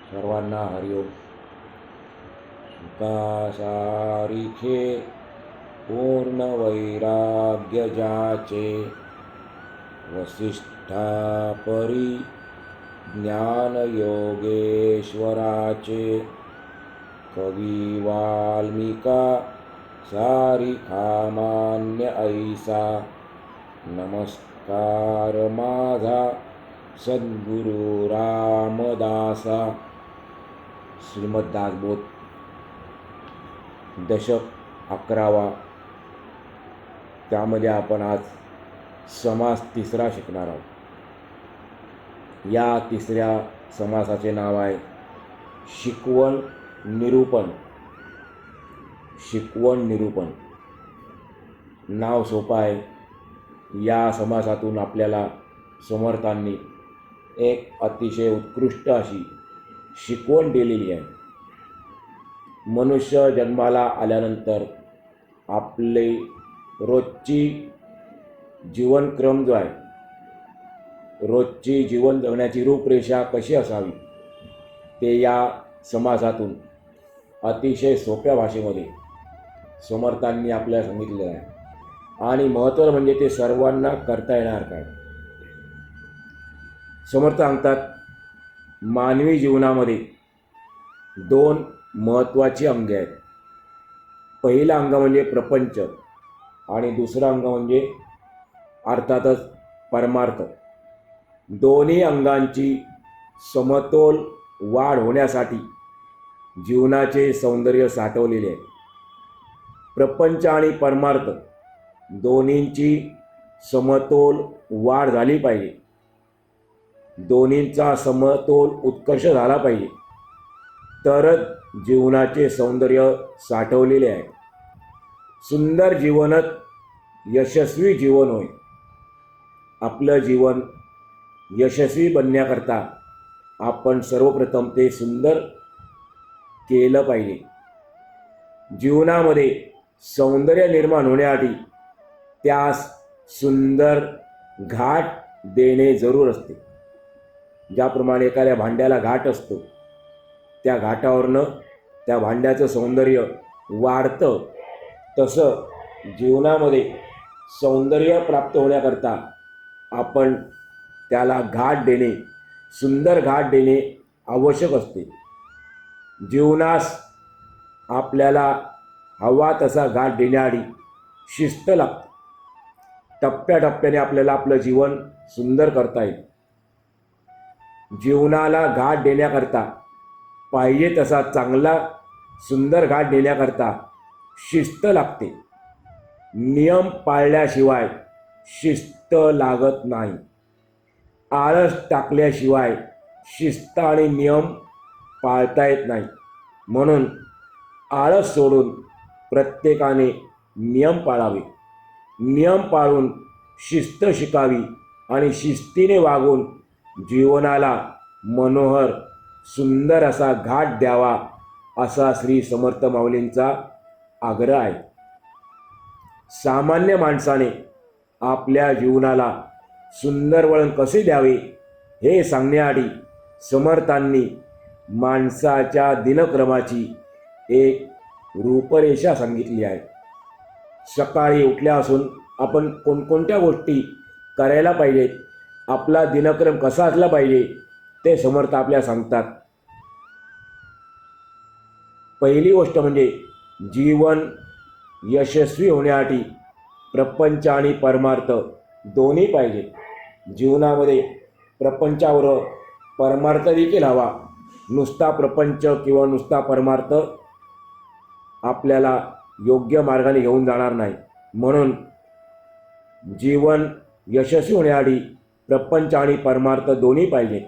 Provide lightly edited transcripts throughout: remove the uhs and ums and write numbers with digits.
सर्वांना हरिओम. सुखासारिखे पूर्ण वैराग्य जाचे, वसिष्ठा परी ज्ञान योगेश्वराचे. कवी वाल्मिका सारिखा मान्य ऐसा, नमस्कार माझा सद्गुरु रामदासा. श्रीमद दासबोध दशक 11वा. त्यामध्ये आपण आज समास तिसरा शिकणार आहोत. या तिसऱ्या समासाचे नाव आहे शिकवण निरूपण. शिकवण निरूपण नाव सोपं आहे. या समासातून आपल्याला समर्थांनी एक अतिशय उत्कृष्ट अशी शिकवण दिलेली आहे. मनुष्य जन्माला आल्यानंतर आपले रोजची जीवनक्रम जो आहे, रोजची जीवन जगण्याची रूपरेषा कशी असावी ते या समासातून अतिशय सोप्या भाषेमध्ये समर्थांनी आपल्याला सांगितलेलं आहे. आणि महत्त्वाचं म्हणजे ते सर्वांना करता येणार काय. समर्थ सांगतात, मानवी जीवनामध्ये दोन महत्त्वाची अंगे आहेत. पहिलं अंग म्हणजे प्रपंच आणि दुसरं अंग म्हणजे अर्थातच परमार्थ. दोन्ही अंगांची समतोल वाढ होण्यासाठी जीवनाचे सौंदर्य साठवलेले आहे. प्रपंच आणि परमार्थ दोन्हींची समतोल वाढ झाली पाहिजे. दोन्हींचा समतोल उत्कर्ष झाला पाहिजे, तरच जीवनाचे सौंदर्य साठवलेले आहे. सुंदर जीवनच यशस्वी जीवन होय. आपलं जीवन यशस्वी बनण्याकरता आपण सर्वप्रथम ते सुंदर केलं पाहिजे. जीवनामध्ये सौंदर्य निर्माण होण्यासाठी त्यास सुंदर घाट देणे जरूर असते. ज्याप्रमाणे एखाद्या भांड्याला घाट असतो, त्या घाटावरनं त्या भांड्याचं सौंदर्य वाढतं, तसं जीवनामध्ये सौंदर्य प्राप्त होण्याकरता आपण त्याला घाट देणे, सुंदर घाट देणे आवश्यक असते. जीवनास आपल्याला हवा तसा घाट देण्यासाठी शिस्त लागते. टप्प्याटप्प्याने आपल्याला आपलं जीवन सुंदर करता येईल. जीवनाला घाट देण्याकरता, पाहिजे तसा चांगला सुंदर घाट देण्याकरता शिस्त लागते. नियम पाळल्याशिवाय शिस्त लागत नाही. आळस टाकल्याशिवाय शिस्त आणि नियम पाळता येत नाही. म्हणून आळस सोडून प्रत्येकाने नियम पाळावे. नियम पाळून शिस्त शिकावी आणि शिस्तीने वागून जीवनाला मनोहर सुंदर असा घाट द्यावा, असा श्री समर्थ माऊलींचा आग्रह आहे. सामान्य माणसाने आपल्या जीवनाला सुंदर वळण कसे द्यावे हे सांगण्यासाठी समर्थांनी माणसाच्या दिनक्रमाची एक रूपरेषा सांगितली आहे. सकाळी उठल्यापासून आपण कोणकोणत्या गोष्टी करायला पाहिजेत, आपला दिनक्रम कसा असला पाहिजे ते समर्थ आपल्याला सांगतात. पहिली गोष्ट म्हणजे जीवन यशस्वी होण्यासाठी प्रपंच आणि परमार्थ दोन्ही पाहिजे. जीवनामध्ये प्रपंचाबरोबर परमार्थ देखील हवा. नुसता प्रपंच किंवा नुसता परमार्थ आपल्याला योग्य मार्गाने घेऊन जाणार नाही. म्हणून जीवन यशस्वी होण्यासाठी प्रपंच आणि परमार्थ दोन्ही पाहिजे.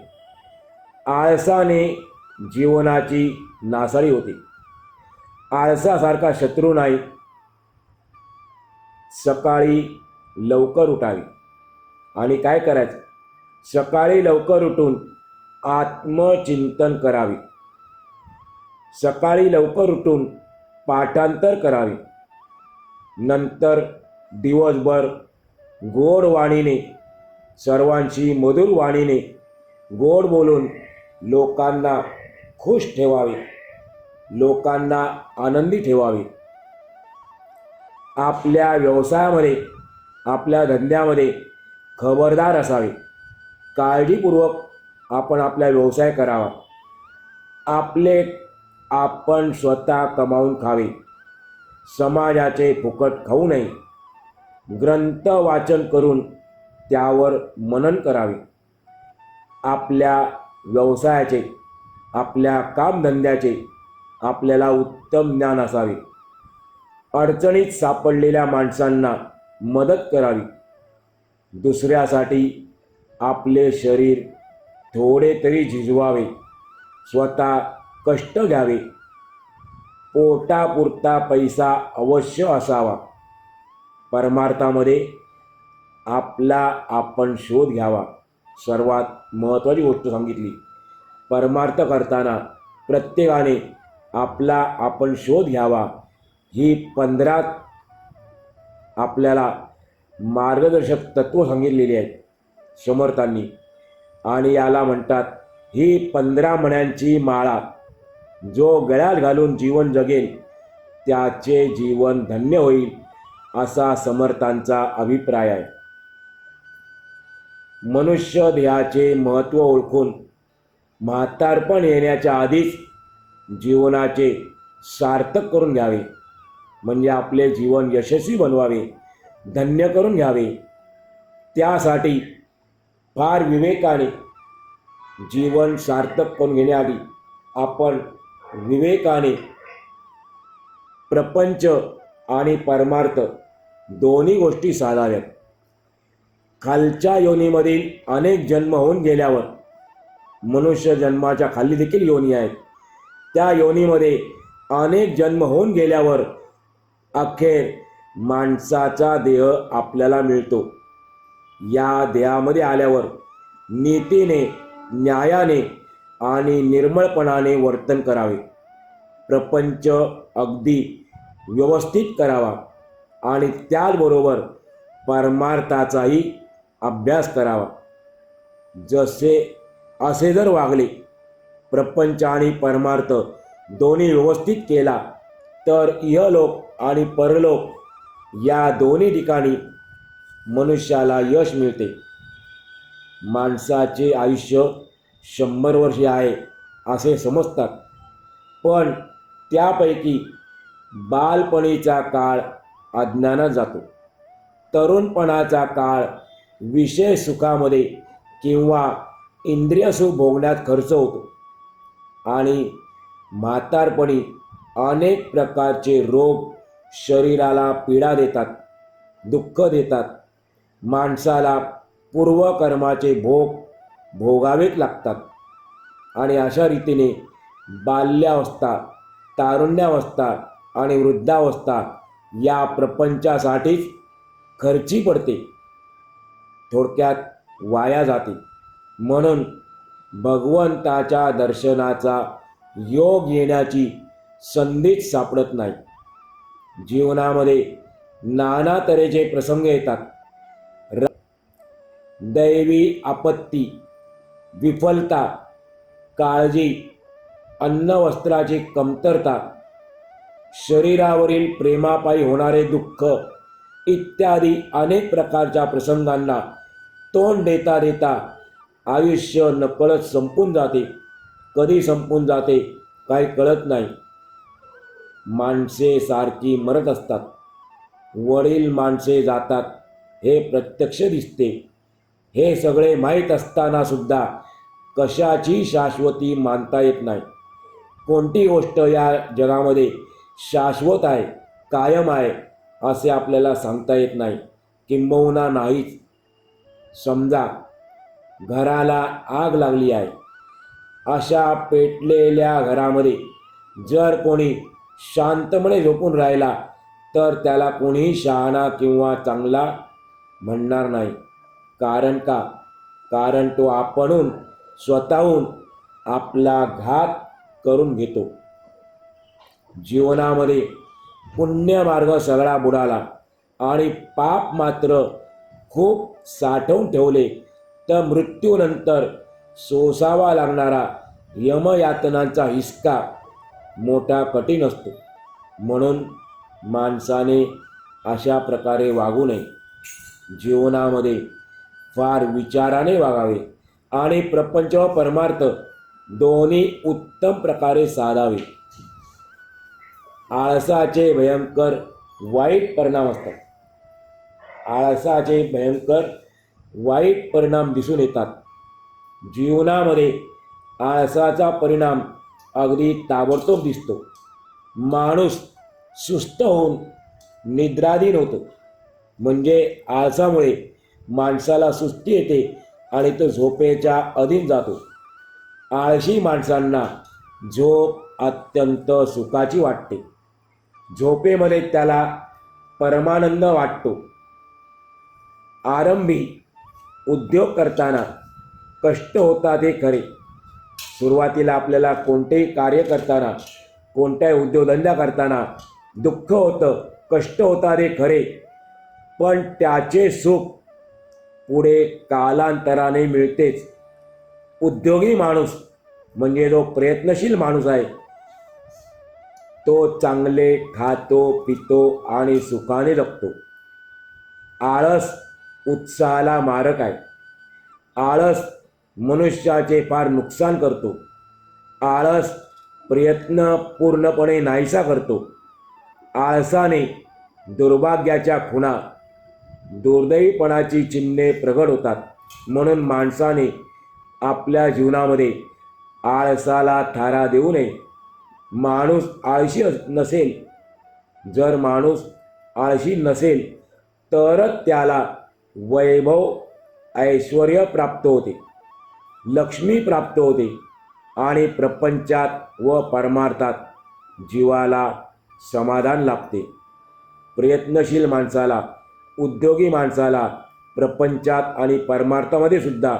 आळसाने जीवनाची नासाडी होते. आळसासारखा शत्रू नाही. सकाळी लवकर उठावे आणि काय करायचं, सकाळी लवकर उठून आत्मचिंतन करावे. सकाळी लवकर उठून पाठांतर करावे. नंतर दिवसभर गोड वाणीने, सर्वांशी मधुर वाणीने गोड बोलून लोकांना खुश ठेवावे, लोकांना आनंदी ठेवावे. आपल्या व्यवसायामध्ये, आपल्या धंद्यामध्ये खबरदार असावे. काळजीपूर्वक आपण आपला व्यवसाय करावा. आपले आपण स्वतः कमावून खावे. समाजाचे फुकट खाऊ नये. ग्रंथ वाचन करून त्यावर मनन करावे. आपल्या व्यवसायाचे, आपल्या कामधंद्याचे आपल्याला उत्तम ज्ञान असावे. अडचणीत सापडलेल्या माणसांना मदत करावी. दुसऱ्यासाठी आपले शरीर थोडे तरी झिजवावे. स्वतः कष्ट घ्यावे. पोटापुरता पैसा अवश्य असावा. परमार्थामध्ये आपला आपण शोध घ्यावा. सर्वात महत्त्वाची गोष्ट सांगितली. परमार्थ करताना प्रत्येकाने आपला आपण शोध घ्यावा. ही 15 आपल्याला मार्गदर्शक तत्त्व सांगितलेली आहेत समर्थांनी, आणि याला म्हणतात ही 15 मण्यांची माळा. जो गळ्यात घालून जीवन जगेल त्याचे जीवन धन्य होईल, असा समर्थांचा अभिप्राय आहे. मनुष्य देहाचे महत्त्व ओळखून म्हातारपण येण्याच्या आधीच जीवनाचे सार्थक करून घ्यावे. म्हणजे आपले जीवन यशस्वी बनवावे, धन्य करून घ्यावे. त्यासाठी फार विवेकाने जीवन सार्थक करून घेण्याआधी आपण विवेकाने प्रपंच आणि परमार्थ दोन्ही गोष्टी साधाव्यात. खालच्या योनीमधील अनेक जन्म होऊन गेल्यावर, मनुष्य जन्माच्या खाली देखील योनी आहेत, त्या योनीमध्ये अनेक जन्म होऊन गेल्यावर अखेर माणसाचा देह आपल्याला मिळतो. या देहामध्ये आल्यावर नीतीने, न्यायाने आणि निर्मळपणाने वर्तन करावे. प्रपंच अगदी व्यवस्थित करावा आणि त्याचबरोबर परमार्थाचाही अभ्यास करावा. असे जर वागले, प्रपंच आणि परमार्थ दोन्ही व्यवस्थित केला, तर इहलोक आणि परलोक या दोन्ही ठिकाणी मनुष्याला यश मिळते. माणसाचे आयुष्य 100 वर्षे आहे असे समजतात, पण त्यापैकी बालपणीचा काळ अज्ञानात जातो. तरुणपणाचा काळ विषय सुखामध्ये किंवा इंद्रिय सुख भोगण्यात खर्च होतो आणि म्हातारपणी अनेक प्रकारचे रोग शरीराला पीडा देतात, दुःख देतात. माणसाला पूर्वकर्माचे भोग भोगावेच लागतात आणि अशा रीतीने बाल्यावस्था, तारुण्यावस्था आणि वृद्धावस्था या प्रपंचासाठीच खर्ची पडते, थोडक्यात वाया जाते. म्हणून भगवंताच्या दर्शनाचा योग येण्याची संधीच सापडत नाही. जीवनामध्ये नाना तऱ्हेचे प्रसंग येतात. दैवी आपत्ती, विफलता, काळजी, अन्न वस्त्राची कमतरता, शरीरावरील प्रेमापायी होणारे दुःख इत्यादी अनेक प्रकारच्या प्रसंगांना तोंड देता देता आयुष्य नकळत संपून जाते. कधी संपून जाते काही कळत नाही. माणसे सारखी मरत असतात. वडील माणसे जातात हे प्रत्यक्ष दिसते. हे सगळे माहीत असताना सुद्धा कशाची शाश्वती मानता येत नाही. कोणती गोष्ट या जगामध्ये शाश्वत आहे, कायम आहे असे आपल्याला सांगता येत नाही, किंबहुना नाहीच. समजा घराला आग लागली आहे. अशा पेटलेल्या घरामध्ये जर कोणी शांतपणे झोपून राहिला तर त्याला कोणीही शहाणा किंवा चांगला म्हणणार नाही. कारण का? कारण तो आपणहून स्वतःहून आपला घात करून घेतो. जीवनामध्ये पुण्यमार्ग सगळा बुडाला आणि पाप मात्र खूप साठवून ठेवले तर मृत्यूनंतर सोसावा लागणारा यमयातनांचा हिसका मोठा कठीण असतो. म्हणून माणसाने अशा प्रकारे वागू नये. जीवनामध्ये फार विचाराने वागावे आणि प्रपंच व परमार्थ दोन्ही उत्तम प्रकारे साधावे. आळसाचे भयंकर वाईट परिणाम असतात. आळसाचे भयंकर वाईट परिणाम दिसून येतात. जीवनामध्ये आळसाचा परिणाम अगदी ताबडतोब दिसतो. माणूस सुस्त होऊन निद्राधीन होतो. म्हणजे आळसामुळे माणसाला सुस्ती येते आणि तो झोपेच्या अधीन जातो. आळशी माणसांना झोप अत्यंत सुखाची वाटते. झोपेमध्ये त्याला परमानंद वाटतो. आरंभी उद्योग करताना कष्ट होतात हे खरे. सुरुवातीला आपल्याला कोणतेही कार्य करताना, कोणताही उद्योगधंदा करताना दुःख होतं, कष्ट होतात हे खरे. पण त्याचे सुख पुढे कालांतराने मिळतेच. उद्योगी माणूस म्हणजे जो प्रयत्नशील माणूस आहे, तो चांगले खातो, पितो आणि सुखाने जगतो. आळस उत्साहाला मारक आहे. आळस मनुष्याचे फार नुकसान करतो. आळस प्रयत्न पूर्णपणे नाहीसा करतो. आळसाने दुर्भाग्याच्या खुणा, दुर्दैवीपणाची चिन्हे प्रगट होतात. म्हणून माणसाने आपल्या जीवनामध्ये आळसाला थारा देऊ नये. माणूस आळशी नसेल, जर माणूस आळशी नसेल तरच त्याला वैभव, ऐश्वर्य प्राप्त होते, लक्ष्मी प्राप्त होते आणि प्रपंचात व परमार्थात जीवाला समाधान लाभते. प्रयत्नशील माणसाला, उद्योगी माणसाला प्रपंचात आणि परमार्थामध्ये सुद्धा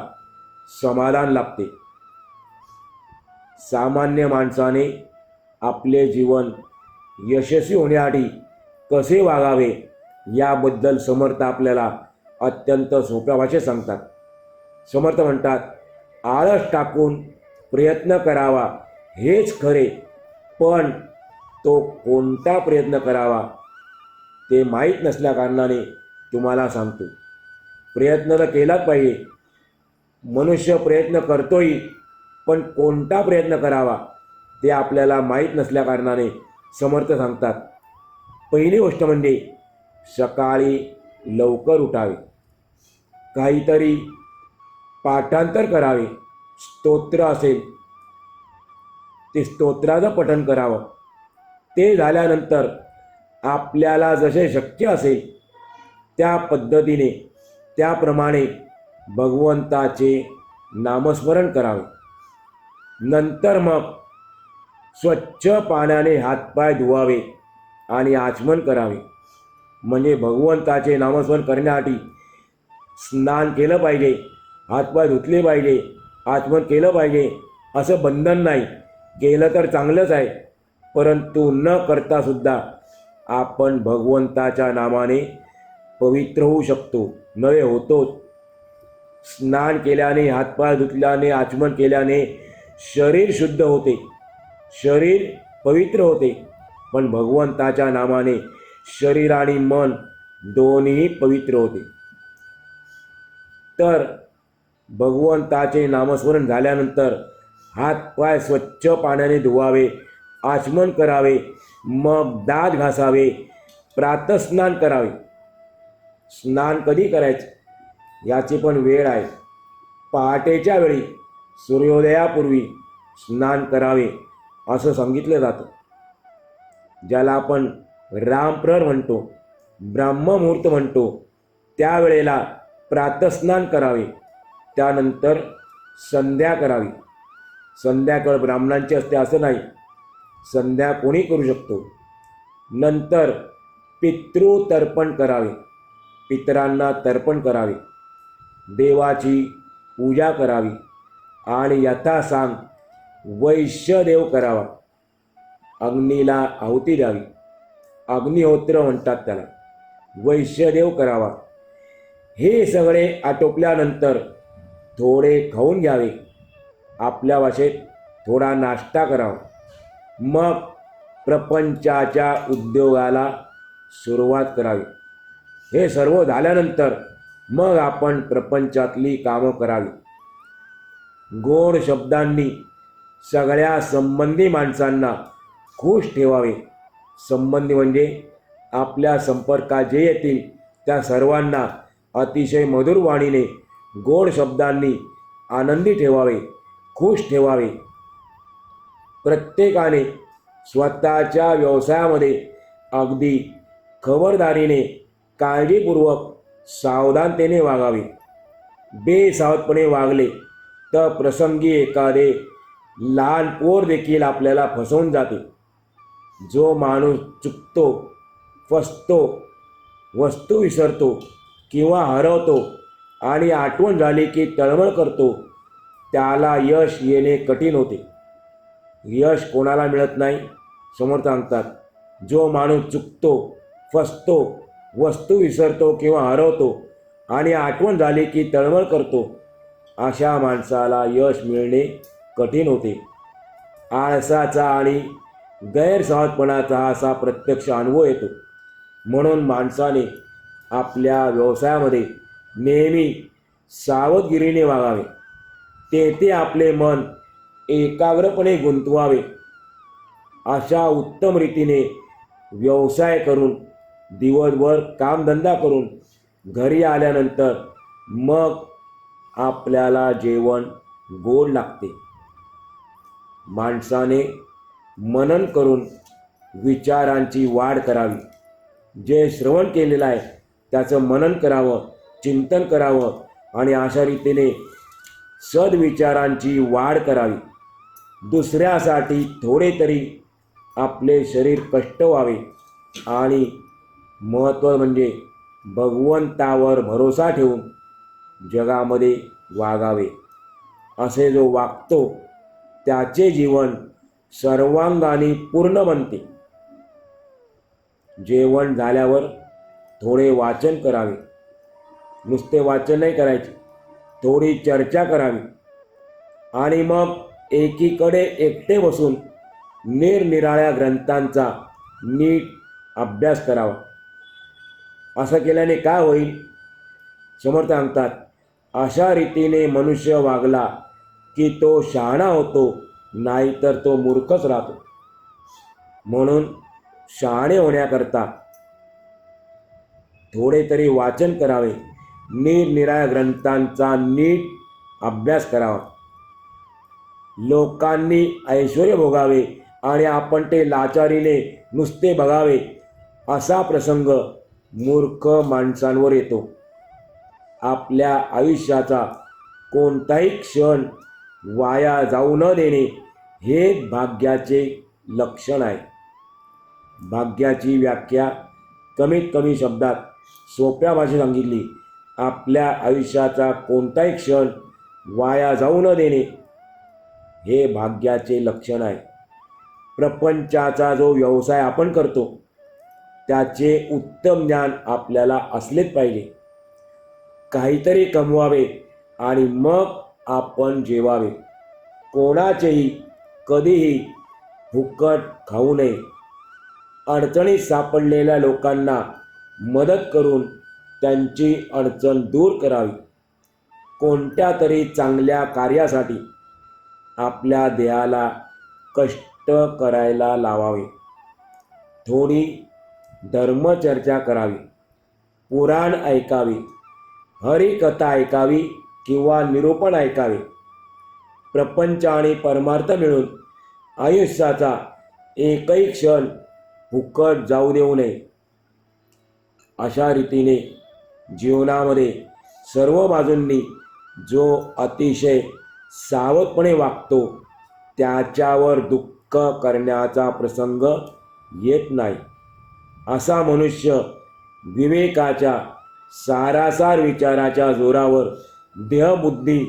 समाधान लाभते. सामान्य माणसाने आपले जीवन यशस्वी होण्यासाठी कसे वागावे याबद्दल समर्थ आपल्याला अत्यंत सोप्या भाषेत सांगतात. समर्थ म्हणतात, आळस टाकून प्रयत्न करावा हेच खरे, पण तो कोणता प्रयत्न करावा ते माहीत नसल्याकारणाने तुम्हाला सांगतो. प्रयत्न तर केलाच पाहिजे. मनुष्य प्रयत्न करतोही, पण कोणता प्रयत्न करावा ते आपल्याला माहीत नसल्याकारणाने समर्थ सांगतात. पहिली गोष्ट म्हणजे सकाळी लवकर उठावे, काहीतरी पाठांतर करावे. स्तोत्र असेल ते स्तोत्राचं पठण करावं. ते झाल्यानंतर आपल्याला जसे शक्य असेल त्या पद्धतीने, त्याप्रमाणे भगवंताचे नामस्मरण करावे. नंतर मग स्वच्छ पाण्याने हातपाय धुवावे आणि आचमन करावे. म्हणजे भगवंताचे नामस्मरण करण्यासाठी स्नान केलं पाहिजे, हातपाय धुतले पाहिजे, आचमन केलं पाहिजे असं बंधन नाही. केलं तर चांगलंच आहे, परंतु न करता सुद्धा आपण भगवंताच्या नामाने पवित्र होऊ शकतो, नवे होतो. स्नान केल्याने, हातपाय धुतल्याने, आचमन केल्याने शरीर शुद्ध होते, शरीर पवित्र होते. पण भगवंताच्या नामाने शरीर आणि मन दोन्ही पवित्र होते. तर भगवंताचे नामस्मरण झाल्यानंतर हातपाय स्वच्छ पाण्याने धुवावे, आचमन करावे, मग दात घासावे, प्रातस्नान करावे. स्नान कधी करायचं याची पण वेळ आहे. पहाटेच्या वेळी सूर्योदयापूर्वी स्नान करावे असं सांगितलं जातं. ज्याला आपण रामप्रहर म्हणतो, ब्राह्ममुहूर्त म्हणतो, त्यावेळेला प्रातस्नान करावे. त्यानंतर संध्या करावी. संध्याकाळ ब्राह्मणांची असते असं नाही, संध्या कोणी करू शकतो. नंतर पितृतर्पण करावे, पितरांना तर्पण करावे, देवाची पूजा करावी आणि यथासांग वैश्यदेव करावा. अग्नीला आहुती द्यावी, अग्निहोत्र म्हणतात त्याला, वैश्यदेव करावा. हे सगळे आटोपल्यानंतर थोडे खाऊन घ्यावे. आपल्या भाषेत थोडा नाश्ता करावा, मग प्रपंचाच्या उद्योगाला सुरुवात करावी. हे सर्व झाल्यानंतर मग आपण प्रपंचातली कामं करावी. गोड शब्दांनी सगळ्या संबंधी माणसांना खुश ठेवावे. संबंधी म्हणजे आपल्या संपर्कात जे येतील त्या सर्वांना अतिशय मधुर वाणीने गोड शब्दांनी आनंदी ठेवावे, खुश ठेवावे. प्रत्येकाने स्वतःच्या व्यवसायामध्ये अगदी खबरदारीने, काळजीपूर्वक, सावधानतेने वागावे. बेसावधपणे वागले तर प्रसंगी एखादे लहान पोर देखील आपल्याला फसवून जाते. जो माणूस चुकतो, फसतो, वस्तू विसरतो किंवा हरवतो आणि आठवण झाली की तळमळ करतो, त्याला यश येणे कठीण होते. यश कोणाला मिळत नाही. समर्थ सांगतात, जो माणूस चुकतो, फसतो, वस्तू विसरतो किंवा हरवतो आणि आठवण झाली की तळमळ करतो, अशा माणसाला यश मिळणे कठीण होते. आळसाचा आणि गैरसावधपणाचा असा प्रत्यक्ष अनुभव येतो. म्हणून माणसाने आपल्या व्यवसायामध्ये नेहमी सावधगिरीने वागावे. तेथे आपले मन एकाग्रपणे गुंतवावे. अशा उत्तम रीतीने व्यवसाय करून, दिवसभर कामधंदा करून घरी आल्यानंतर मग आपल्याला जेवण गोड लागते. माणसाने मनन करून विचारांची वाढ करावी. जे श्रवण केलेलं आहे त्याचं मनन करावं, चिंतन करावं आणि अशा रीतीने सद्विचारांची वाढ करावी. दुसऱ्यासाठी थोडे तरी आपले शरीर कष्ट व्हावे आणि महत्त्व म्हणजे भगवंतावर भरोसा ठेवून जगामध्ये वागावे. असे जो वागतो त्याचे जीवन सर्वांगाने पूर्ण बनते. जेवण झाल्यावर थोडे वाचन करावे. नुसते वाचन नाही करायचे, थोडी चर्चा करावी आणि मग एकीकडे एकटे बसून निरनिराळ्या ग्रंथांचा नीट अभ्यास करावा. असं केल्याने काय होईल? समर्थ सांगतात, अशा रीतीने मनुष्य वागला की तो शहाणा होतो, नाहीतर तो मूर्खच राहतो. म्हणून शहाणे होण्याकरता थोडे तरी वाचन करावे, निरनिराळ्या ग्रंथांचा नीट अभ्यास करावा. लोकांनी ऐश्वर्य भोगावे आणि आपण ते लाचारीने नुसते बघावे, असा प्रसंग मूर्ख माणसांवर येतो. आपल्या आयुष्याचा कोणताही क्षण वाया जाऊ न देणे हे भाग्याचे लक्षण आहे. भाग्याची व्याख्या कमीत कमी शब्दात सोप्या भाषेत सांगितली. आपल्या आयुष्याचा कोणताही क्षण वाया जाऊ न देणे हे भाग्याचे लक्षण आहे. प्रपंचाचा जो व्यवसाय आपण करतो त्याचे उत्तम ज्ञान आपल्याला असलेच पाहिजे. काहीतरी कमवावे आणि मग आपण जेवावे. कोणाचेही कधीही फुकट खाऊ नये. अडचणीत सापडलेल्या लोकांना मदत करून त्यांची अडचण दूर करावी. कोणत्या तरी चांगल्या कार्यासाठी आपल्या देहाला कष्ट करायला लावावे. थोडी धर्मचर्चा करावी, पुराण ऐकावी, हरिकथा ऐकावी किंवा निरूपण ऐकावे. प्रपंच आणि परमार्थ मिळून आयुष्याचा एकही क्षण फुकट जाऊ देऊ नये. अशा रीतीने जीवनामध्ये सर्व बाजूंनी जो अतिशय सावधपणे वागतो त्याच्यावर दुःख करण्याचा प्रसंग येत नाही. असा मनुष्य विवेकाच्या सारासार विचाराच्या जोरावर देहबुद्धी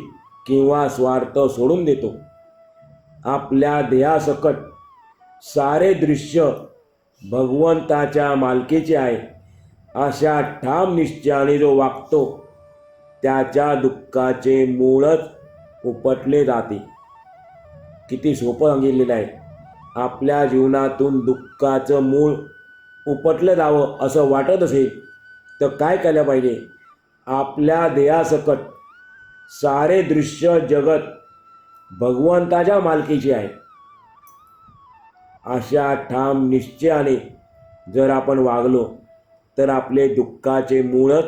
किंवा स्वार्थ सोडून देतो. आपल्या देहासकट सारे दृश्य भगवंताच्या मालकीचे आहे अशा ठाम निश्चयाने जो वागतो त्याच्या दुःखाचे मूळच उपटले जाते. किती सोपं सांगितलेलं आहे. आपल्या जीवनातून दुःखाचं मूळ उपटलं जावं असं वाटत असेल तर काय केलं पाहिजे? आपल्या देहासकट सारे दृश्य जगत भगवंताच्या मालकीचे आहे अशा ठाम निश्चयाने जर आपण वागलो तर आपले दुःखाचे मूळच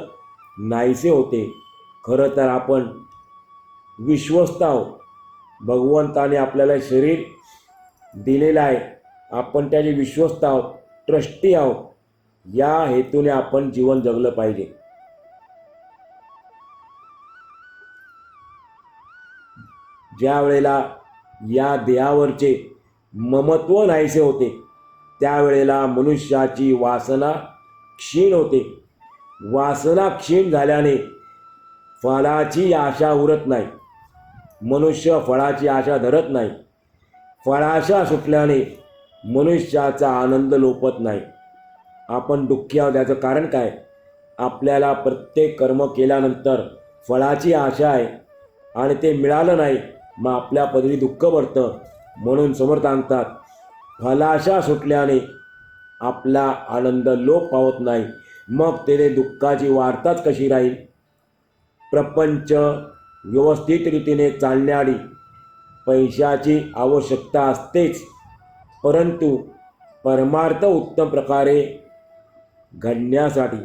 नाहीसे होते. खरं तर आपण विश्वस्त आहोत. भगवंताने आपल्याला शरीर दिलेलं आहे, आपण त्याचे विश्वस्त आहोत, ट्रस्टी आहोत. या हेतूने आपण जीवन जगलं पाहिजे. ज्या वेळेला या देहावरचे ममत्व नाहीसे होते त्यावेळेला मनुष्याची वासना क्षीण होते. वासना क्षीण झाल्याने फळाची आशा उरत नाही. मनुष्य फळाची आशा धरत नाही. फळाशा सुटल्याने मनुष्याचा आनंद लोपत नाही. आपण दुःखी आहोत याचं कारण काय? आपल्याला प्रत्येक कर्म केल्यानंतर फळाची आशा आहे आणि ते मिळालं नाही, मग आपल्या पदरी दुःख पडतं. म्हणून समर्थ सांगतात, फलाशा सुटल्याने आपला आनंद लोप पावत नाही. मग तेथे दुःखाची वार्ताच कशी राहील? प्रपंच व्यवस्थित रीतीने चालण्याआधी पैशाची आवश्यकता असतेच, परंतु परमार्थ उत्तम प्रकारे घडण्यासाठी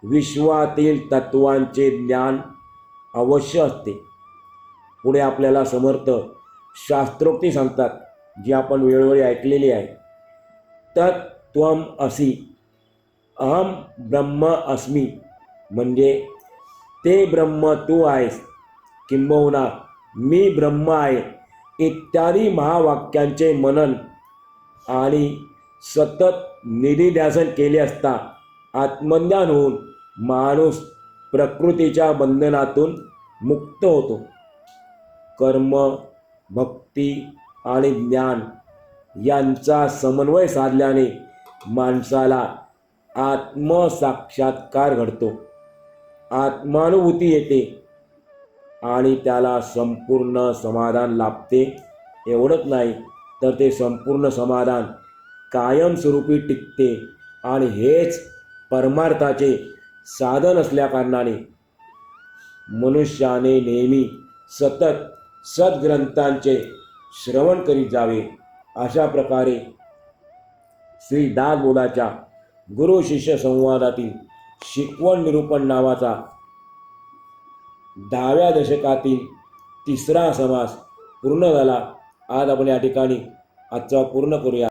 विश्वातील तत्वांचे ज्ञान अवश्य असते. पुढे आपल्याला समर्थ शास्त्रोक्ती सांगतात, जी आपण वेळोवेळी ऐकलेली आहे. तत्त्वम असि, अहम ब्रह्म अस्मी, म्हणजे ते ब्रह्म तू आहेस, किंबहुना मी ब्रह्म आहे, इत्यादी महावाक्यांचे मनन आणि सतत निधिध्यासन केले असता आत्मज्ञान होऊन माणूस प्रकृतीच्या बंधनातून मुक्त होतो. कर्म, भक्ती आणि ज्ञान यांचा समन्वय साधल्याने माणसाला आत्मसाक्षात्कार घडतो, आत्मानुभूती येते आणि त्याला संपूर्ण समाधान लाभते. एवढंच नाही तर ते संपूर्ण समाधान कायमस्वरूपी टिकते आणि हेच परमार्थाचे साधन असल्याकारणाने मनुष्याने नेहमी सतत सद्ग्रंथांचे श्रवण करीत जावे. अशा प्रकारे श्री दासबोधाच्या गुरु शिष्य संवादातील शिकवण निरूपण नावाचा 10व्या दशकातील 3रा समास पूर्ण झाला. आज आपण या ठिकाणी आजचा पूर्ण करूया.